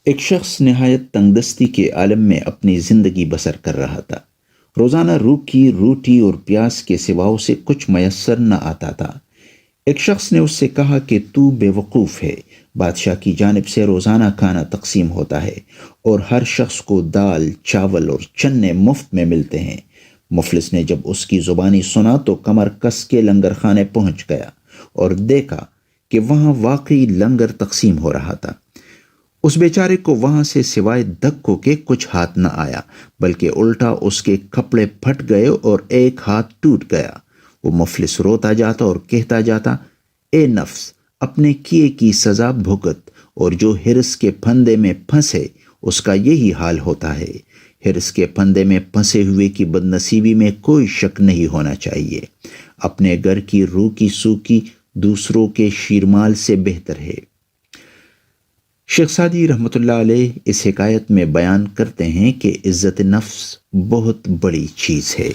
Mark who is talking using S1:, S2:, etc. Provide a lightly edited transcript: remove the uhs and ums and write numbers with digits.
S1: ایک شخص نہایت تنگدستی کے عالم میں اپنی زندگی بسر کر رہا تھا۔ روزانہ روکھی روٹی اور پیاز کے سوا اسے کچھ میسر نہ آتا تھا۔ ایک شخص نے اس سے کہا کہ تو بے وقوف ہے، بادشاہ کی جانب سے روزانہ کھانا تقسیم ہوتا ہے اور ہر شخص کو دال، چاول اور چنے مفت میں ملتے ہیں۔ مفلس نے جب اس کی زبانی سنا تو کمر کس کے لنگر خانے پہنچ گیا اور دیکھا کہ وہاں واقعی لنگر تقسیم ہو رہا تھا۔ اس بیچارے کو وہاں سے سوائے دھکوں کے کچھ ہاتھ نہ آیا، بلکہ الٹا اس کے کپڑے پھٹ گئے اور ایک ہاتھ ٹوٹ گیا۔ وہ مفلس روتا جاتا اور کہتا جاتا، اے نفس، اپنے کیے کی سزا بھگت، اور جو حرص کے پھندے میں پھنسے اس کا یہی حال ہوتا ہے۔ حرص کے پھندے میں پھنسے ہوئے کی بدنصیبی میں کوئی شک نہیں ہونا چاہیے۔ اپنے گھر کی روکی سوکی دوسروں کے شیرمال سے بہتر ہے۔ شیخ سعدی رحمۃ اللہ علیہ اس حکایت میں بیان کرتے ہیں کہ عزت نفس بہت بڑی چیز ہے۔